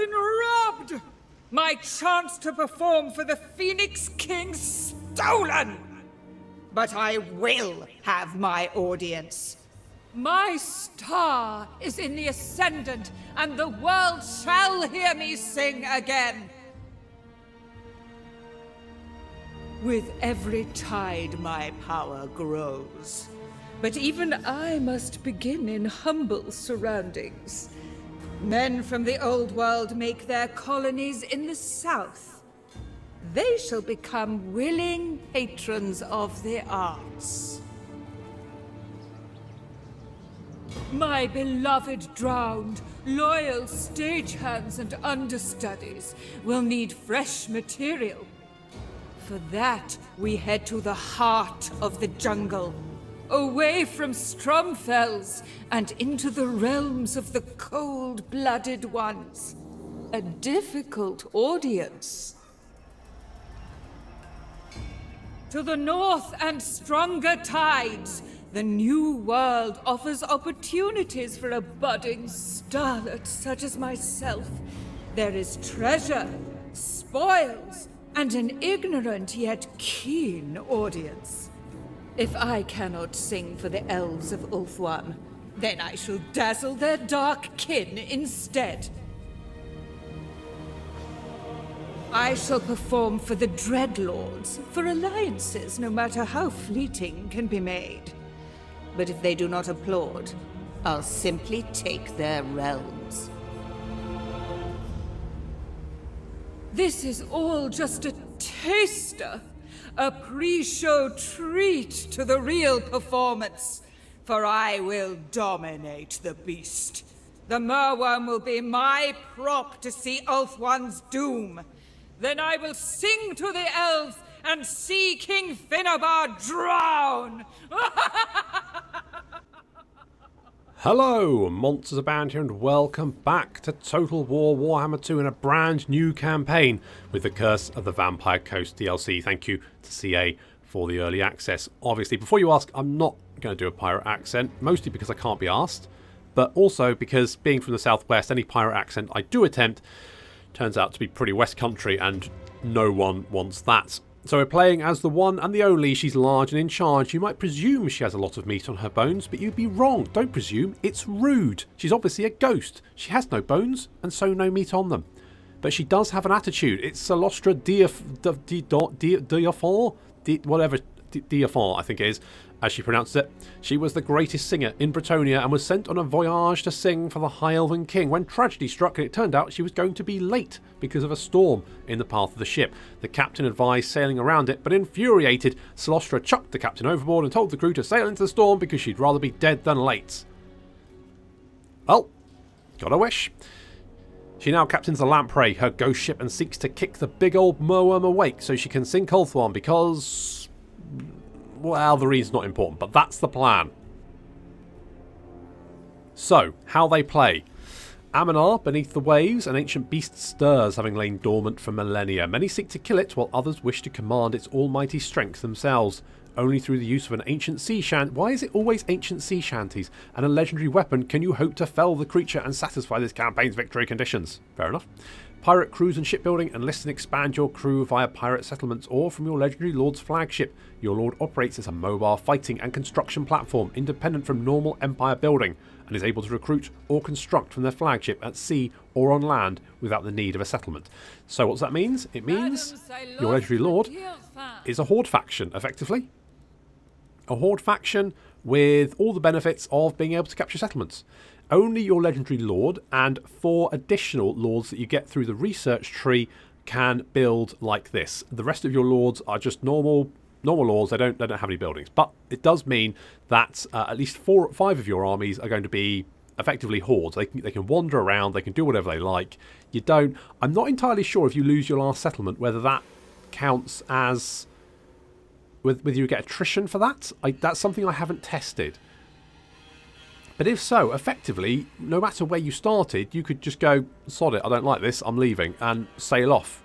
been robbed! My chance to perform for the Phoenix King stolen! But I will have my audience. My star is in the ascendant, and the world shall hear me sing again. With every tide my power grows. But even I must begin in humble surroundings. Men from the old world make their colonies in the south. They shall become willing patrons of the arts. My beloved drowned, loyal stagehands and understudies will need fresh material. For that, we head to the heart of the jungle, away from Stromfells and into the realms of the cold-blooded ones. A difficult audience. To the north and stronger tides, the new world offers opportunities for a budding starlet such as myself. There is treasure, spoils, and an ignorant yet keen audience. If I cannot sing for the elves of Ulthuan, then I shall dazzle their dark kin instead. I shall perform for the Dreadlords, for alliances, no matter how fleeting, can be made. But if they do not applaud, I'll simply take their realms. This is all just a taster, a pre-show treat to the real performance, for I will dominate the beast. The Merworm will be my prop to see Ulthuan's doom. Then I will sing to the elves and see King Finnabar drown! Hello, Monsters Abound here, and welcome back to Total War Warhammer 2 in a brand new campaign with the Curse of the Vampire Coast DLC. Thank you to CA for the early access. Obviously, before you ask, I'm not going to do a pirate accent, mostly because I can't be asked, but also because being from the southwest, any pirate accent I do attempt turns out to be pretty West Country, and no one wants that. So we're playing as the one and the only. She's large and in charge. You might presume she has a lot of meat on her bones, but you'd be wrong. Don't presume. It's rude. She's obviously a ghost. She has no bones, and so no meat on them. But she does have an attitude. It's Cylostra Direfin, I think it is, as she pronounces it. She was the greatest singer in Bretonnia and was sent on a voyage to sing for the High Elven King when tragedy struck, and it turned out she was going to be late because of a storm in the path of the ship. The captain advised sailing around it, but infuriated, Cylostra chucked the captain overboard and told the crew to sail into the storm because she'd rather be dead than late. Well, got a wish. She now captains the Lamprey, her ghost ship, and seeks to kick the big old Merworm awake so she can sink Ulthuan because, well, the reason's not important, but that's the plan. So, how they play. Aminar, beneath the waves, an ancient beast stirs, having lain dormant for millennia. Many seek to kill it, while others wish to command its almighty strength themselves. Only through the use of an ancient sea shanty. Why is it always ancient sea shanties? And a legendary weapon can you hope to fell the creature and satisfy this campaign's victory conditions. Fair enough. Pirate crews and shipbuilding, enlist and expand your crew via pirate settlements or from your legendary lord's flagship. Your lord operates as a mobile fighting and construction platform independent from normal empire building and is able to recruit or construct from their flagship at sea or on land without the need of a settlement. So what does that mean? It means your legendary lord is a horde faction, effectively. A horde faction with all the benefits of being able to capture settlements. Only your legendary lord and 4 additional lords that you get through the research tree can build like this. The rest of your lords are just normal lords. They don't have any buildings. But it does mean that at least 4 or 5 of your armies are going to be effectively hordes. They can wander around. They can do whatever they like. You don't. I'm not entirely sure if you lose your last settlement whether that counts as whether you get attrition for that. That's something I haven't tested. But if so, effectively, no matter where you started, you could just go, sod it, I don't like this, I'm leaving, and sail off.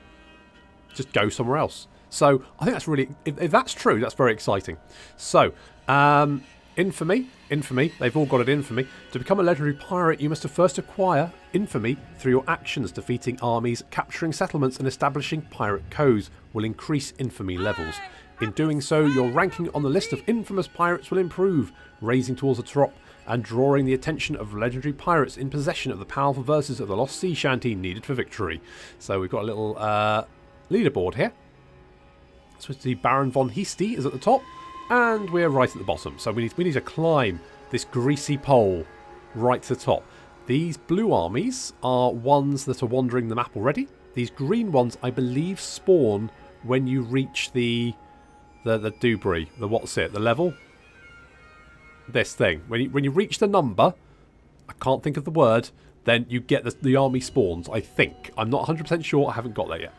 Just go somewhere else. So I think that's really, if that's true, that's very exciting. So, Infamy. Infamy. They've all got it infamy. To become a legendary pirate, you must first acquire infamy through your actions. Defeating armies, capturing settlements, and establishing pirate codes will increase infamy levels. In doing so, your ranking on the list of infamous pirates will improve, raising towards the top and drawing the attention of legendary pirates in possession of the powerful verses of the Lost Sea Shanty needed for victory. So we've got a little leaderboard here. So the Baron von Heasty is at the top, and we're right at the bottom. So we need to climb this greasy pole right to the top. These blue armies are ones that are wandering the map already. These green ones, I believe, spawn when you reach the debris, the level. This thing. When you reach the number, I can't think of the word, then you get the army spawns, I think. I'm not 100% sure, I haven't got there yet.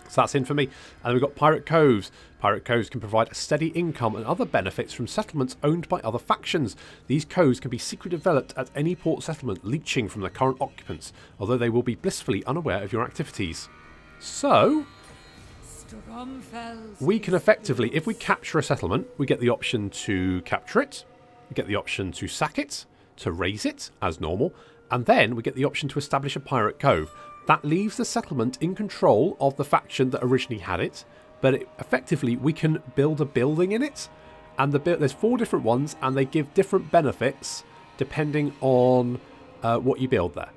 So that's infamy. And then we've got pirate coves. Pirate coves can provide a steady income and other benefits from settlements owned by other factions. These coves can be secretly developed at any port settlement, leeching from the current occupants, although they will be blissfully unaware of your activities. So we can effectively, if we capture a settlement, we get the option to capture it, we get the option to sack it, to raise it as normal, and then we get the option to establish a pirate cove. That leaves the settlement in control of the faction that originally had it, but effectively we can build a building in it, and there's 4 different ones, and they give different benefits depending on what you build there.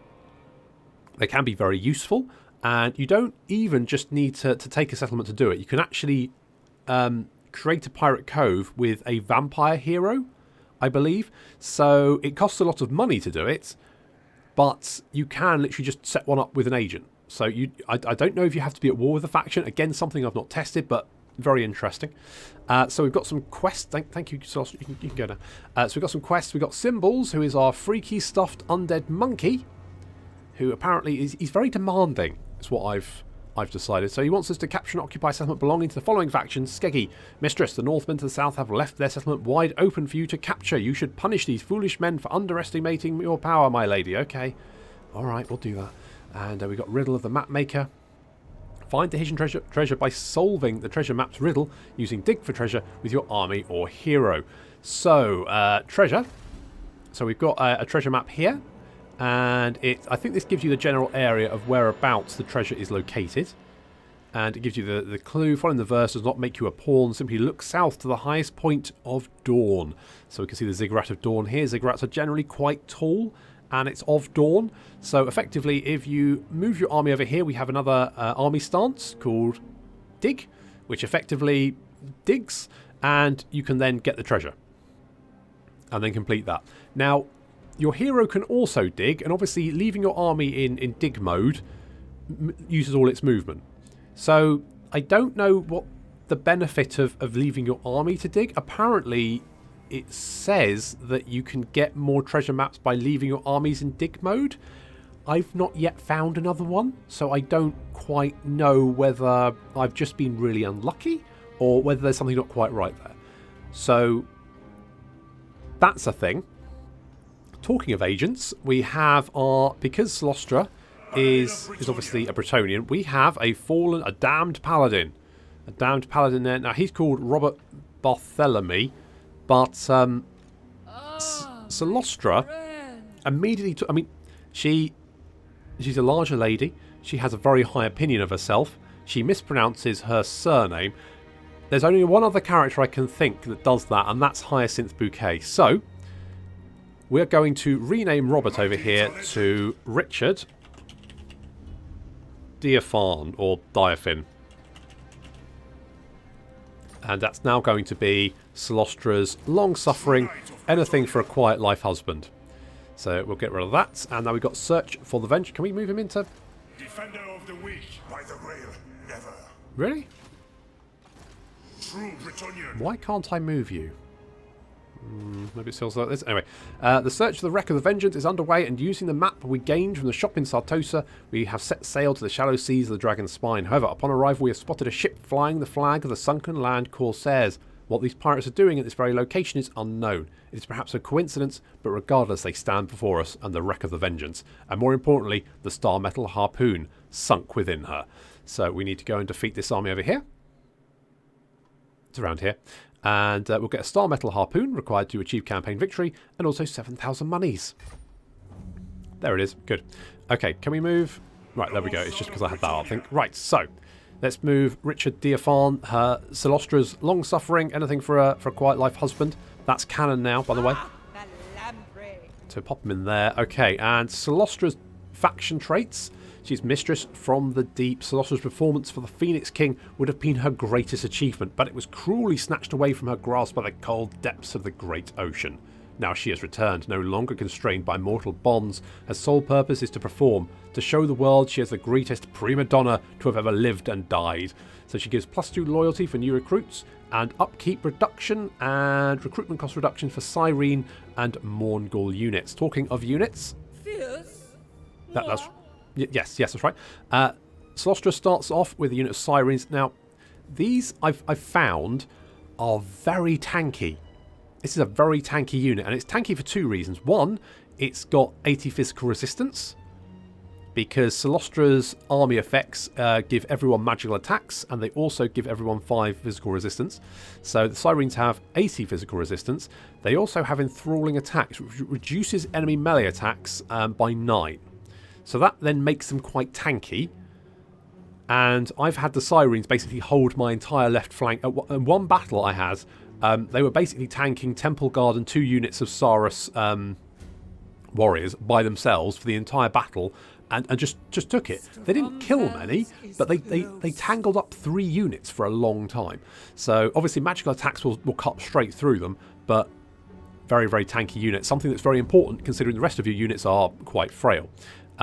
They can be very useful, and you don't even just need to take a settlement to do it. You can actually create a pirate cove with a vampire hero, I believe. So it costs a lot of money to do it, but you can literally just set one up with an agent. So I don't know if you have to be at war with a faction. Again, something I've not tested, but very interesting. So we've got some quests. Thank you, Cylostra. You can go now. So we've got some quests. We've got Symbols, who is our freaky stuffed undead monkey, who apparently he's very demanding. That's what I've decided. So he wants us to capture and occupy a settlement belonging to the following factions. Skeggy, Mistress, the Northmen to the south have left their settlement wide open for you to capture. You should punish these foolish men for underestimating your power, my lady. Okay. Alright, we'll do that. And we've got Riddle of the Mapmaker. Find the hidden treasure by solving the treasure map's riddle using Dig for treasure with your army or hero. So, treasure. So we've got a treasure map here. And I think this gives you the general area of whereabouts the treasure is located. And it gives you the clue. Following the verse does not make you a pawn. Simply look south to the highest point of dawn. So we can see the ziggurat of dawn here. Ziggurats are generally quite tall, and it's of dawn. So effectively, if you move your army over here, we have another army stance called Dig, which effectively digs, and you can then get the treasure. And then complete that. Now, your hero can also dig, and obviously leaving your army in dig mode uses all its movement. So I don't know what the benefit of leaving your army to dig. Apparently it says that you can get more treasure maps by leaving your armies in dig mode. I've not yet found another one, so I don't quite know whether I've just been really unlucky or whether there's something not quite right there. So that's a thing. Talking of agents, we have because Cylostra is obviously a Bretonnian, we have a damned paladin. A damned paladin there. Now, he's called Robert Barthélemy, but Cylostra immediately she's a larger lady. She has a very high opinion of herself. She mispronounces her surname. There's only one other character I can think that does that, and that's Hyacinth Bouquet. So we're going to rename Robert over here to Richard Direfin, or Direfin. And that's now going to be Cylostra's long-suffering, anything for a quiet life husband. So we'll get rid of that. And now we've got Search for the Vengeance. Can we move him into... Defender of the weak, by the rail, never. Really? True Bretonnian. Why can't I move you? Maybe it feels like this. Anyway, the search for the wreck of the Vengeance is underway, and using the map we gained from the shop in Sartosa, we have set sail to the shallow seas of the Dragon's Spine. However, upon arrival, we have spotted a ship flying the flag of the sunken land Corsairs. What these pirates are doing at this very location is unknown. It is perhaps a coincidence, but regardless, they stand before us and the wreck of the Vengeance. And more importantly, the star metal harpoon sunk within her. So we need to go and defeat this army over here. It's around here. And we'll get a star metal harpoon required to achieve campaign victory, and also 7,000 monies. There it is. Good. Okay, can we move? Right, there we go. It's just because I had that, I think. Right, so let's move Richard Direfin, her Cylostra's long-suffering, anything for a quiet life husband. That's canon now, by the way. So pop him in there. Okay, and Cylostra's faction traits. She's Mistress from the Deep. Cylostra's performance for the Phoenix King would have been her greatest achievement, but it was cruelly snatched away from her grasp by the cold depths of the great ocean. Now she has returned, no longer constrained by mortal bonds. Her sole purpose is to perform, to show the world she is the greatest prima donna to have ever lived and died. So she gives +2 loyalty for new recruits, and upkeep reduction and recruitment cost reduction for Siren and Mongol units. Talking of units... Fierce? That's... Yes, that's right. Cylostra starts off with a unit of Sirens. Now, these I've found are very tanky. This is a very tanky unit, and it's tanky for 2 reasons. One, it's got 80 physical resistance, because Cylostra's army effects give everyone magical attacks, and they also give everyone 5 physical resistance. So the Sirens have 80 physical resistance. They also have enthralling attacks, which reduces enemy melee attacks by 9. So that then makes them quite tanky. And I've had the Sirens basically hold my entire left flank. In one battle I had, they were basically tanking Temple Guard and 2 units of Saurus warriors by themselves for the entire battle, and just took it. They didn't kill many, but they tangled up 3 units for a long time. So obviously magical attacks will cut straight through them, but very, very tanky unit. Something that's very important considering the rest of your units are quite frail.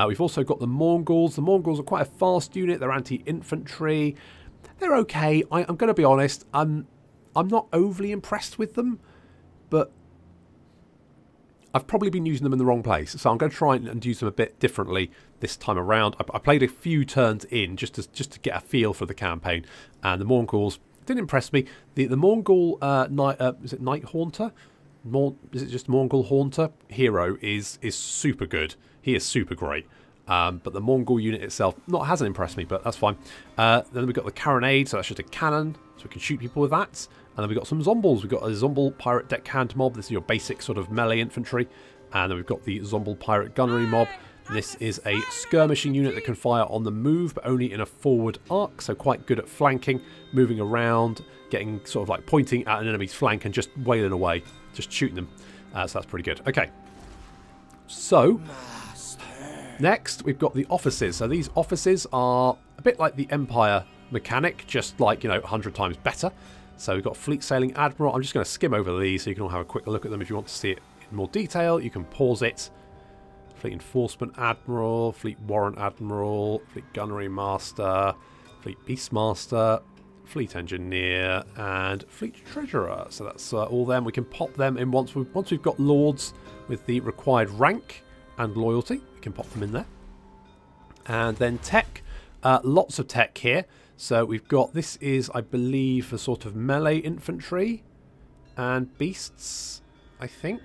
We've also got the Mongols. The Mongols are quite a fast unit. They're anti-infantry. They're okay. I'm going to be honest. I'm not overly impressed with them, but I've probably been using them in the wrong place. So I'm going to try and use them a bit differently this time around. I played a few turns in just to get a feel for the campaign, and the Mongols didn't impress me. The Mongol is it Night Haunter? Is it just Mongol Haunter? Hero is super good. He is super great. But the Mongol unit itself hasn't impressed me, but that's fine. Then we've got the Carronade, so that's just a cannon, so we can shoot people with that. And then we've got some Zombles. We've got a Zomble Pirate Deckhand mob. This is your basic sort of melee infantry. And then we've got the Zomble Pirate Gunnery mob. This is a skirmishing unit that can fire on the move, but only in a forward arc, so quite good at flanking, moving around, getting sort of like pointing at an enemy's flank and just wailing away, just shooting them. So that's pretty good. Okay. So... next, we've got the offices. So these offices are a bit like the Empire mechanic, just like, 100 times better. So we've got Fleet Sailing Admiral. I'm just going to skim over these so you can all have a quick look at them. If you want to see it in more detail, you can pause it. Fleet Enforcement Admiral, Fleet Warrant Admiral, Fleet Gunnery Master, Fleet Beastmaster, Fleet Engineer, and Fleet Treasurer. So that's all them. We can pop them in once we've got Lords with the required rank and loyalty. We can pop them in there. And then tech. Lots of tech here. So we've got, this is, I believe, a sort of melee infantry and beasts, I think.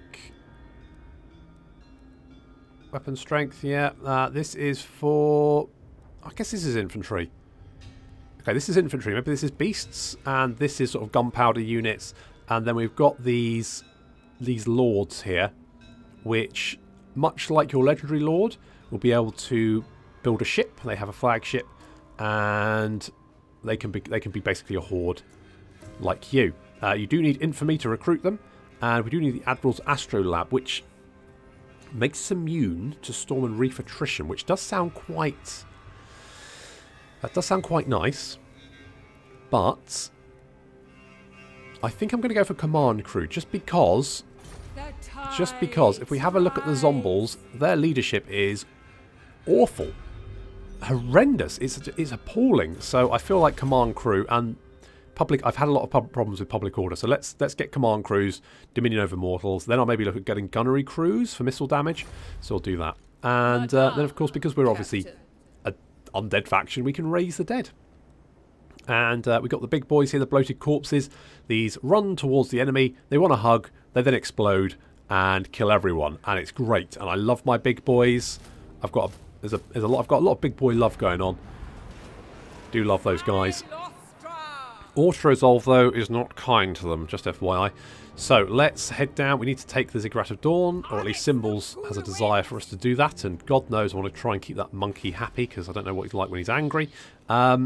Weapon strength, yeah. This is for, I guess this is infantry. Okay, this is infantry. Maybe this is beasts, and this is sort of gunpowder units. And then we've got these lords here, which, much like your legendary lord, will be able to build a ship. They have a flagship, and they can be basically a horde like you. You do need infamy to recruit them, and we do need the Admiral's Astrolab, which makes them immune to storm and reef attrition, which does sound quite... that does sound quite nice, but I think I'm going to go for command crew, just because if we have a look at the Zombles, their leadership is awful. Horrendous. It's appalling. So I feel like command crew and public... I've had a lot of problems with public order, so let's get command crews, Dominion over mortals. Then I'll maybe look at getting gunnery crews for missile damage. So I'll do that. And then, of course, because we're obviously an undead faction, we can raise the dead. And we've got the big boys here, the bloated corpses. These run towards the enemy. They want a hug. They then explode and kill everyone. And it's great. And I love my big boys. I've got a lot of big boy love going on. Do love those guys. Auto-resolve, though, is not kind to them, just FYI. So, let's head down. We need to take the Ziggurat of Dawn, or at least Symbols has a desire for us to do that, and God knows I want to try and keep that monkey happy, because I don't know what he's like when he's angry. I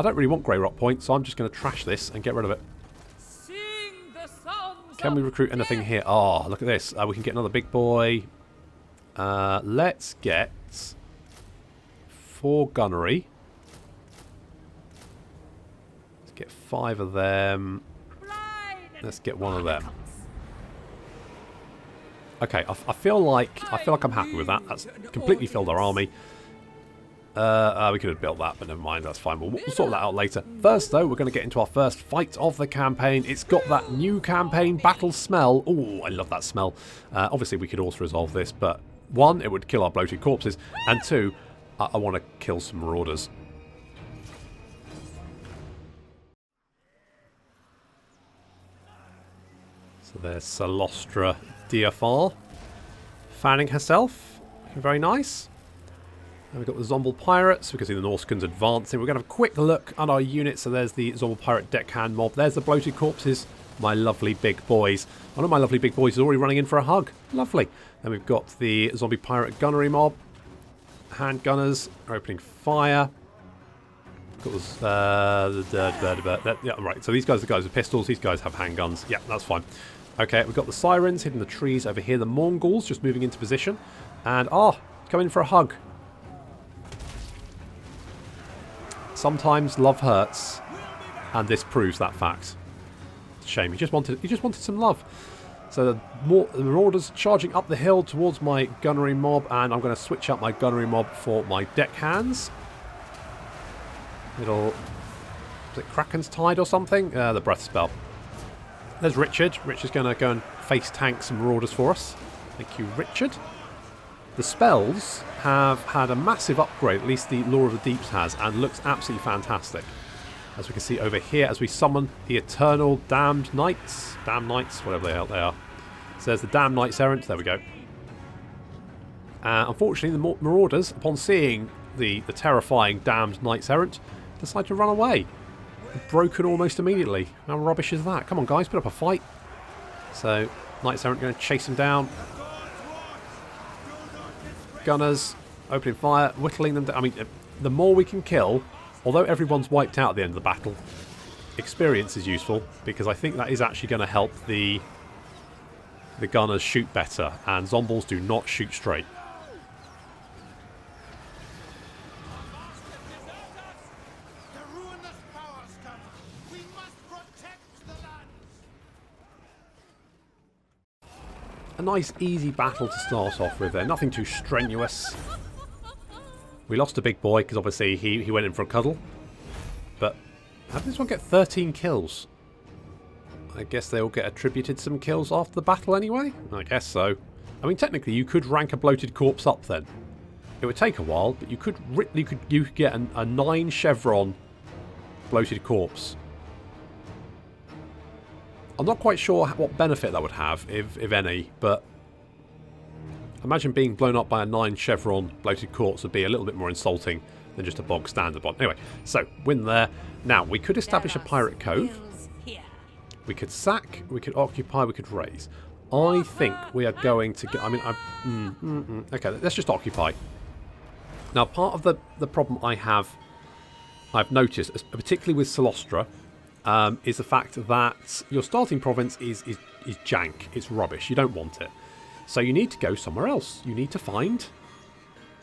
don't really want Grey Rock points, so I'm just going to trash this and get rid of it. Can we recruit anything here? Oh, look at this. We can get another big boy. Let's get 4 gunnery. Let's get 5 of them. Let's get 1 of them. Okay, I feel like I'm happy with that. That's completely filled our army. We could have built that, but never mind, that's fine. We'll sort that out later. First, though, we're going to get into our first fight of the campaign. It's got that new campaign battle smell. Oh, I love that smell. Obviously, we could also resolve this, but 1, it would kill our bloated corpses, and 2, I want to kill some marauders. So there's Cylostra Direfin fanning herself. Very nice. And we've got the Zombal Pirates. We can see the Norskins advancing. We're going to have a quick look at our units. So there's the Zombal Pirate deckhand mob. There's the bloated corpses. My lovely big boys. One of my lovely big boys is already running in for a hug. Lovely. Then we've got the Zombie Pirate gunnery mob. Hand gunners are opening fire. Yeah, right. So these guys are the guys with pistols. These guys have handguns. Yeah, that's fine. Okay, we've got the Sirens hidden in the trees over here. The Mongols just moving into position. And, coming in for a hug. Sometimes love hurts, and this proves that fact. It's a shame. He just wanted some love. So the Marauders charging up the hill towards my gunnery mob, and I'm going to switch out my gunnery mob for my deckhands. Is it Kraken's Tide or something? The breath spell. There's Richard. Richard's going to go and face tank some Marauders for us. Thank you, Richard. The spells have had a massive upgrade, at least the Lore of the Deeps has, and looks absolutely fantastic. As we can see over here, as we summon the Eternal Damned Knights, whatever they are. So there's the Damned Knights Errant, there we go. Unfortunately, the Marauders, upon seeing the terrifying Damned Knights Errant, decide to run away. Broken almost immediately. How rubbish is that? Come on, guys, put up a fight. So, Knights Errant going to chase them down. Gunners opening fire, whittling them down. I mean, the more we can kill, although everyone's wiped out at the end of the battle, experience is useful, because I think that is actually going to help the gunners shoot better, and Zombies do not shoot straight. A nice easy battle to start off with there, nothing too strenuous. We lost a big boy because obviously he went in for a cuddle. But how did this one get 13 kills? I guess they all get attributed some kills after the battle anyway? I guess so. I mean, technically you could rank a bloated corpse up then. It would take a while, but you could get a 9 chevron bloated corpse. I'm not quite sure what benefit that would have, if any, but imagine being blown up by a 9 chevron bloated corpse would be a little bit more insulting than just a bog standard one. Anyway, so win there. Now, we could establish a pirate cove. We could sack, we could occupy, we could raise. I think we are going to get... I mean, okay, let's just occupy. Now, part of the problem I've noticed, particularly with Cylostra, is the fact that your starting province is jank. It's rubbish. You don't want it. So you need to go somewhere else. You need to find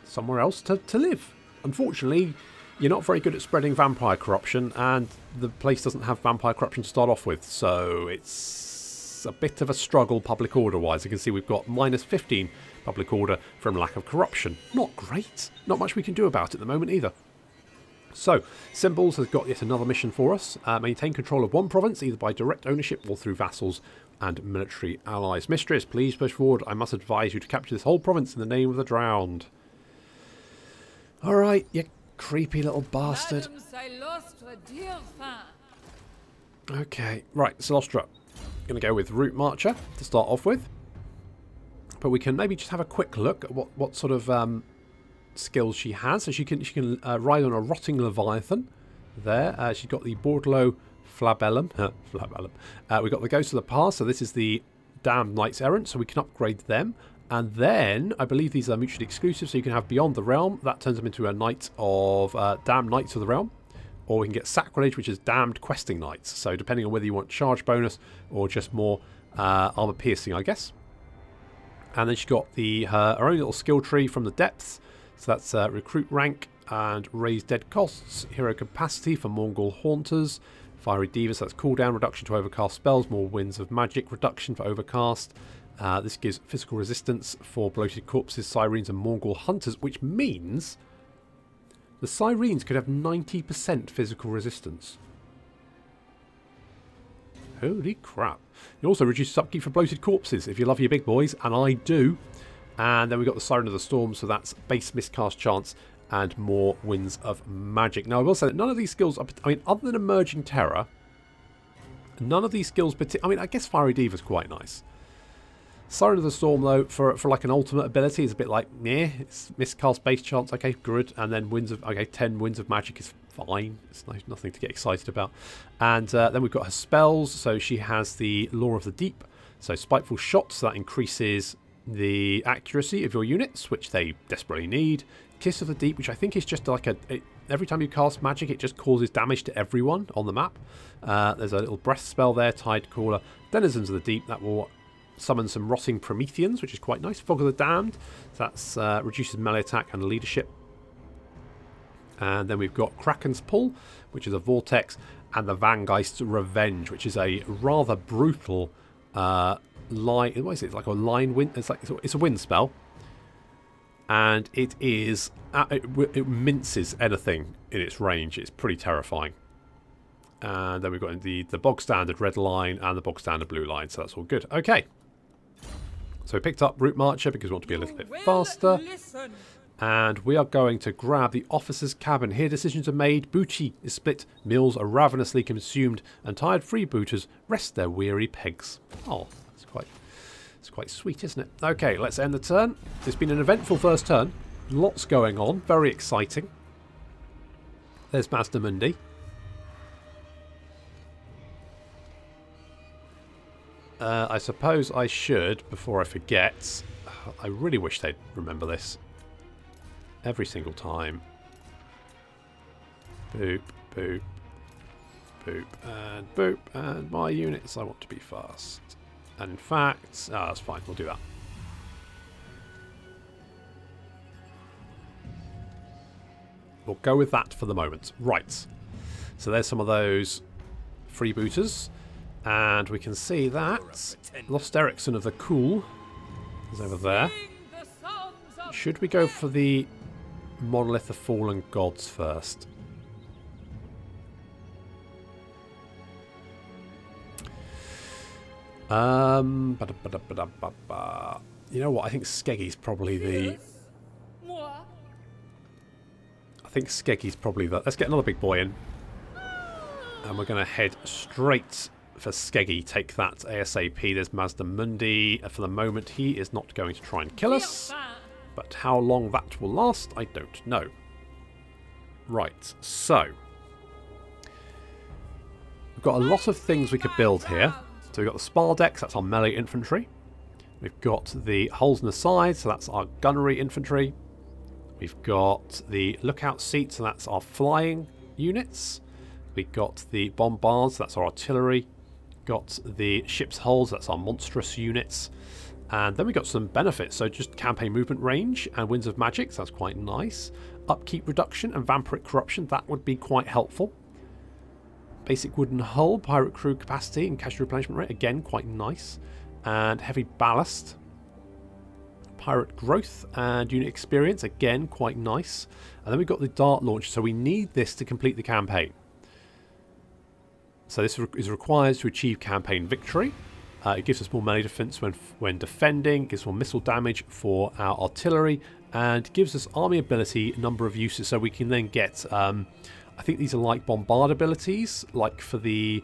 somewhere else to live. Unfortunately, you're not very good at spreading vampire corruption, and the place doesn't have vampire corruption to start off with. So it's a bit of a struggle public order-wise. You can see we've got -15 public order from lack of corruption. Not great. Not much we can do about it at the moment either. So, Symbols has got yet another mission for us. Maintain control of one province, either by direct ownership or through vassals and military allies. Mistress, please push forward. I must advise you to capture this whole province in the name of the drowned. Alright, you creepy little bastard. Okay, right, Cylostra. Going to go with Route Marcher to start off with. But we can maybe just have a quick look at what sort of... skills she has. So she can ride on a rotting leviathan. there. She's got the Bordeaux Flabellum. We've got the Ghost of the Past, so this is the Damned Knights Errant, so we can upgrade them. And then, I believe these are mutually exclusive, so you can have Beyond the Realm. That turns them into a Knight of Damned Knights of the Realm. Or we can get Sacrilege, which is Damned Questing Knights. So depending on whether you want charge bonus or just more armor piercing, I guess. And then she's got her own little skill tree from the depths. So that's recruit rank and raise dead costs. Hero capacity for Mongol Haunters. Fiery Diva, so that's cooldown reduction to overcast spells. More winds of magic reduction for overcast. This gives physical resistance for bloated corpses, sirens and Mongol hunters, which means the sirens could have 90% physical resistance. Holy crap. It also reduces upkeep for bloated corpses if you love your big boys, and I do. And then we've got the Siren of the Storm, so that's base miscast chance and more winds of magic. Now, I will say that none of these skills, other than Emerging Terror, none of these skills, I guess Fiery Diva is quite nice. Siren of the Storm, though, for like an ultimate ability is a bit like, meh. It's miscast base chance, okay, good. And then 10 winds of magic is fine. It's nothing to get excited about. And then we've got her spells. So she has the Law of the Deep. So Spiteful Shot, so that increases the accuracy of your units, which they desperately need. Kiss of the Deep, which I think is just like every time you cast magic, it just causes damage to everyone on the map. There's a little breath spell there, Tide Caller. Denizens of the Deep, that will summon some Rotting Prometheans, which is quite nice. Fog of the Damned, so that's reduces melee attack and leadership. And then we've got Kraken's Pull, which is a vortex, and the Vangeist's Revenge, which is a rather brutal line. What is it? It's like a line wind. It's a wind spell, and it is it minces anything in its range. It's pretty terrifying. And then we've got the bog standard red line and the bog standard blue line, so that's all good. Okay. So we picked up Route Marcher because we want to be a little bit faster. Listen. And we are going to grab the officer's cabin. Here decisions are made, booty is split, meals are ravenously consumed, and tired freebooters rest their weary pegs. Oh, it's quite sweet, isn't it? Okay, let's end the turn. It's been an eventful first turn. Lots going on, very exciting. There's Master Mundi. I suppose I should, before I forget, I really wish they'd remember this. Every single time. Boop, boop, boop, and my units, I want to be fast. And in fact, that's fine, we'll do that. We'll go with that for the moment. Right. So there's some of those freebooters. And we can see that Lost Ericsson of the Cool is over there. Should we go for the Monolith of Fallen Gods first? You know what? I think Skeggy's probably the... Let's get another big boy in. And we're going to head straight for Skeggy. Take that ASAP. There's Mazda Mundi. For the moment, he is not going to try and kill us. But how long that will last, I don't know. Right, so we've got a lot of things we could build here. So we've got the spar decks, that's our melee infantry. We've got the holes in the side, so that's our gunnery infantry. We've got the lookout seat, so that's our flying units. We've got the bombards, that's our artillery. Got the ship's hulls, that's our monstrous units. And then we got some benefits, so just campaign movement range and winds of magic, so that's quite nice. Upkeep reduction and vampiric corruption, that would be quite helpful. Basic wooden hull, pirate crew capacity and casualty replenishment rate, again quite nice. And heavy ballast. Pirate growth and unit experience, again quite nice. And then we've got the dart launcher, so we need this to complete the campaign. So this is required to achieve campaign victory. It gives us more melee defense when defending, gives more missile damage for our artillery, and gives us army ability number of uses, so we can then get, I think these are like bombard abilities, like for the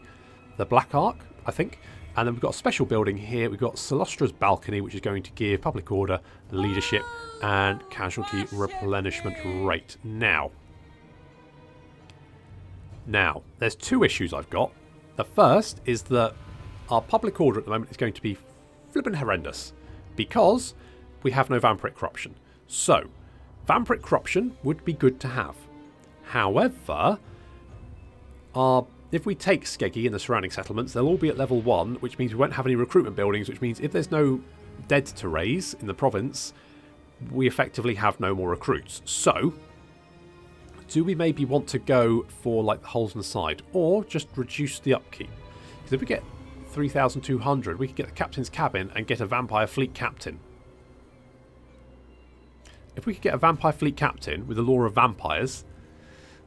Black Ark, I think. And then we've got a special building here. We've got Cylostra's Balcony, which is going to give public order, leadership, and casualty replenishment rate. Now, Now, there's two issues I've got. The first is that our public order at the moment is going to be flippin' horrendous because we have no vampiric corruption. So, vampiric corruption would be good to have. However, if we take Skeggy and the surrounding settlements, they'll all be at level 1, which means we won't have any recruitment buildings, which means if there's no dead to raise in the province, we effectively have no more recruits. So, do we maybe want to go for like the holes in the side, or just reduce the upkeep? Because if we get 3,200, we could get the captain's cabin and get a vampire fleet captain. If we could get a vampire fleet captain with the lore of vampires,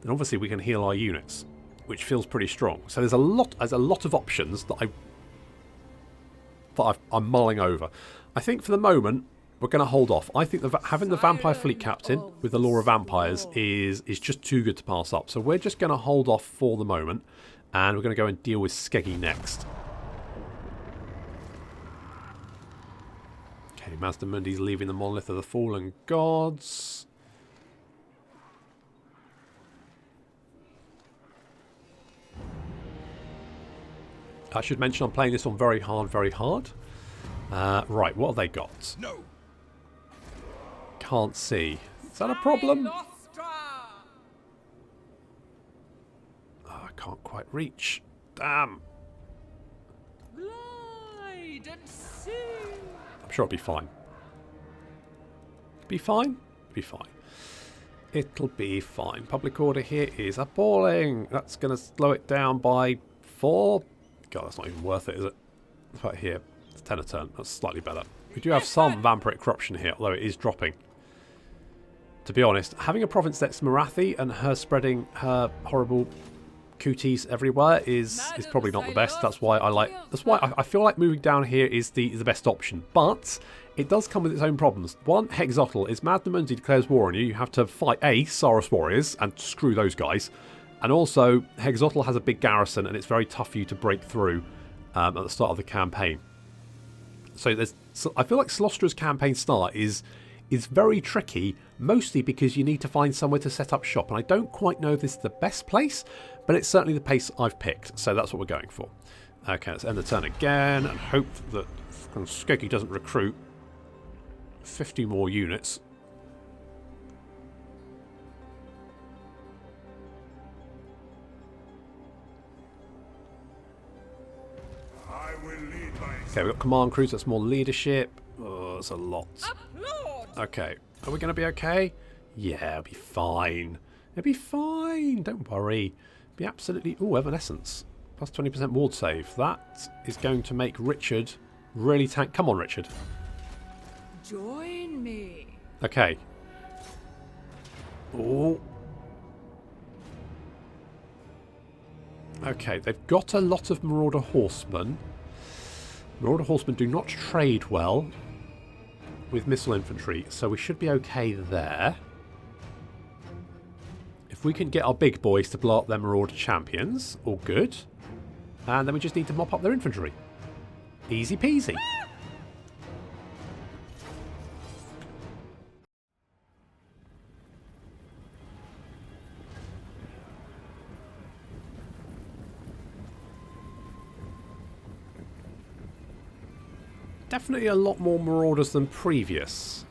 then obviously we can heal our units, which feels pretty strong. So there's a lot of options that I'm mulling over. I think for the moment we're going to hold off. I think having the vampire fleet captain with the lore of vampires is just too good to pass up. So we're just going to hold off for the moment, and we're going to go and deal with Skeggy next. Okay, Mazdamundi's leaving the Monolith of the Fallen Gods. I should mention I'm playing this on very hard, very hard. Right, what have they got? No. Can't see. Is that a problem? Oh, I can't quite reach. Damn. Glide and see. I'm sure it'll be fine. Be fine? Be fine. It'll be fine. Public order here is appalling. That's going to slow it down by 4. God, that's not even worth it, is it? Right here. It's 10 a turn. That's slightly better. We do have some vampiric corruption here, although it is dropping. To be honest, having a province that's Marathi and her spreading her horrible cooties everywhere is probably not the best. That's why I feel like moving down here is the best option. But it does come with its own problems. One, Hexotl is Mazdamundi declares war on you. You have to fight Saurus warriors and screw those guys. And also, Hexotl has a big garrison and it's very tough for you to break through at the start of the campaign. So I feel like Cylostra's campaign start is very tricky, mostly because you need to find somewhere to set up shop. And I don't quite know if this is the best place, but it's certainly the place I've picked. So that's what we're going for. Okay, let's end the turn again and hope that Skeggy doesn't recruit 50 more units. Okay, we've got command crews, that's more leadership. Oh, that's a lot. Okay, are we going to be okay? Yeah, it'll be fine. It'll be fine, don't worry. It'll be absolutely... Oh, Evanescence. Plus 20% ward save. That is going to make Richard really tank... Come on, Richard. Join me. Okay. Oh. Okay, they've got a lot of Marauder Horsemen. Marauder Horsemen do not trade well with missile infantry, so we should be okay there. If we can get our big boys to blow up their Marauder champions, all good. And then we just need to mop up their infantry. Easy peasy. Definitely a lot more Marauders than previous.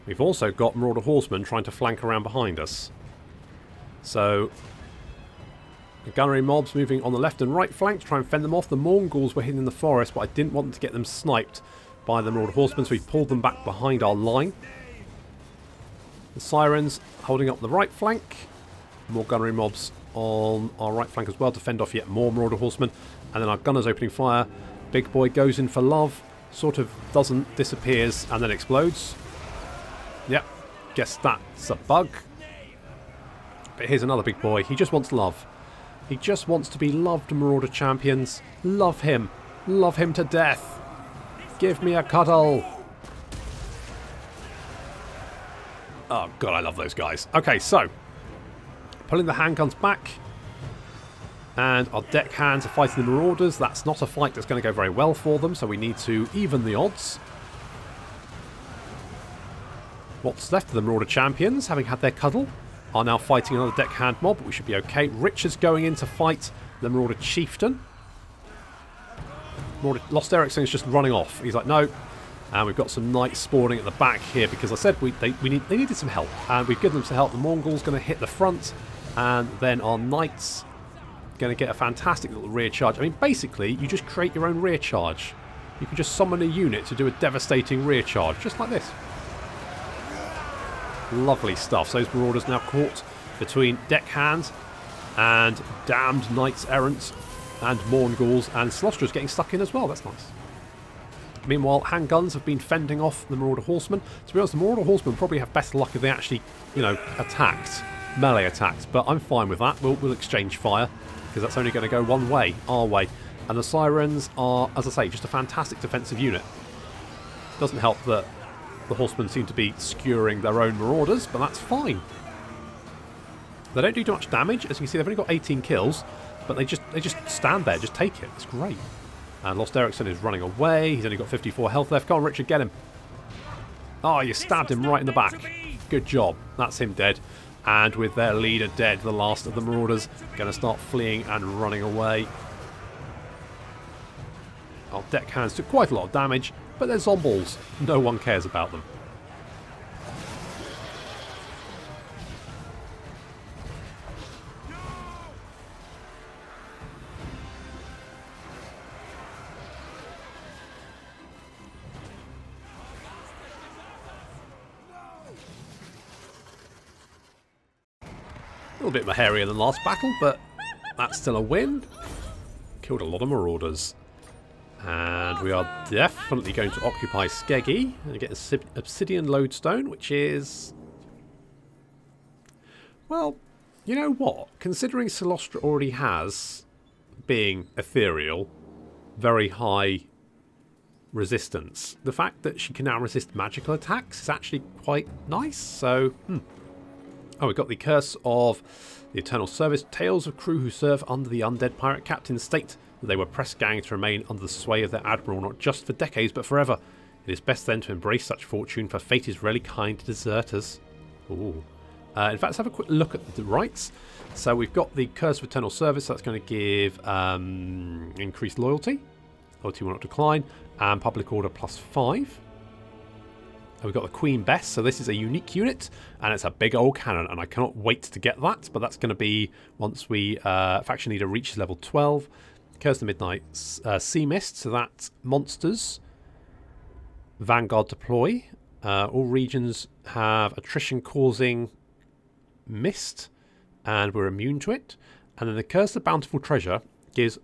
We've also got Marauder Horsemen trying to flank around behind us. So, the gunnery mobs moving on the left and right flank to try and fend them off. The Mongols were hidden in the forest, but I didn't want to get them sniped by the Marauder Horsemen, so we pulled them back behind our line. The Sirens holding up the right flank. More gunnery mobs on our right flank as well to fend off yet more Marauder Horsemen. And then our gunners opening fire. Big boy goes in for love, sort of doesn't, disappears, and then explodes. Yep, guess that's a bug. But here's another big boy. He just wants love. He just wants to be loved, Marauder champions. Love him. Love him to death. Give me a cuddle. Oh, God, I love those guys. Okay, so, pulling the handguns back. And our deckhands are fighting the Marauders. That's not a fight that's going to go very well for them, so we need to even the odds. What's left of the Marauder champions, having had their cuddle. are now fighting another deckhand mob, but we should be okay. Richard's going in to fight the Marauder Chieftain. Lost Ericsson is just running off. He's like, no. And we've got some knights spawning at the back here because I said they needed some help. And we've given them some help. The Mongols going to hit the front. And then our knights going to get a fantastic little rear charge. I mean, basically, you just create your own rear charge. You can just summon a unit to do a devastating rear charge, just like this. Lovely stuff. So those Marauders now caught between deckhands and damned knights errant and Mongols, and Cylostra's getting stuck in as well. That's nice. Meanwhile, handguns have been fending off the Marauder Horsemen. To be honest, the Marauder Horsemen probably have better luck if they actually, attacked, melee attacked. But I'm fine with that. We'll exchange fire because that's only going to go one way, our way. And the Sirens are, as I say, just a fantastic defensive unit. Doesn't help that the Horsemen seem to be skewering their own Marauders, but that's fine. They don't do too much damage. As you can see, they've only got 18 kills, but they just stand there, just take it. It's great. And Lost Ericsson is running away. He's only got 54 health left. Come on, Richard, get him. Oh, you stabbed him right in the back. Good job. That's him dead. And with their leader dead, the last of the Marauders going to start fleeing and running away. Our deckhands took quite a lot of damage, but they're zombies. No one cares about them. A little bit more hairier than last battle, but that's still a win. Killed a lot of Marauders. And we are definitely going to occupy Skeggy and get an obsidian lodestone, which is... Well, you know what? Considering Cylostra already has, being ethereal, very high resistance, the fact that she can now resist magical attacks is actually quite nice. So, Oh, we've got the Curse of the Eternal Service. Tales of crew who serve under the undead pirate captain state that they were press gang to remain under the sway of their admiral, not just for decades, but forever. It is best then to embrace such fortune, for fate is rarely kind to deserters. Ooh. In fact, let's have a quick look at the rights. So we've got the Curse of Eternal Service. So that's going to give increased loyalty. Loyalty will not decline. And Public Order +5. We've got the Queen Bess, so this is a unique unit, and it's a big old cannon, and I cannot wait to get that, but that's going to be once we faction leader reaches level 12. Curse of the Midnight Sea Mist, so that monsters Vanguard deploy. All regions have attrition-causing mist, and we're immune to it. And then the Curse of Bountiful Treasure gives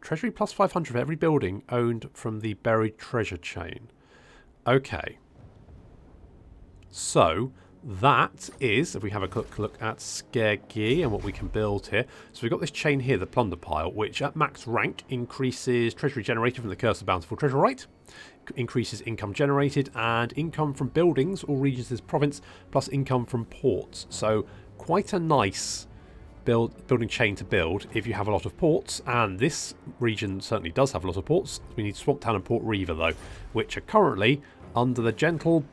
treasury plus 500 for every building owned from the buried treasure chain. Okay. So that is, if we have a quick look at Skeggy and what we can build here. So we've got this chain here, the Plunder Pile, which at max rank increases treasury generated from the Curse of Bountiful Treasure right, increases income generated and income from buildings or regions of this province, plus income from ports. So quite a nice building chain to build if you have a lot of ports, and this region certainly does have a lot of ports. We need Swamp Town and Port Reaver though, which are currently under the gentle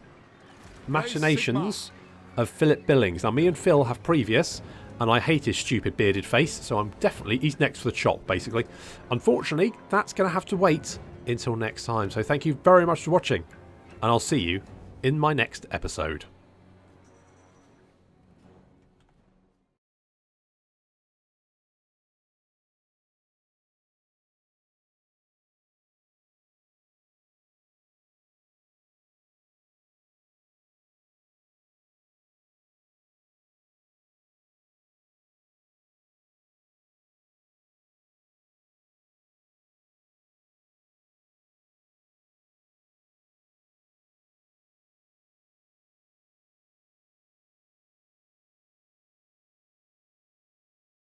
machinations of Philip Billings. Now, me and Phil have previous, and I hate his stupid bearded face, so he's next for the chop, basically. Unfortunately, that's going to have to wait until next time. So thank you very much for watching, and I'll see you in my next episode.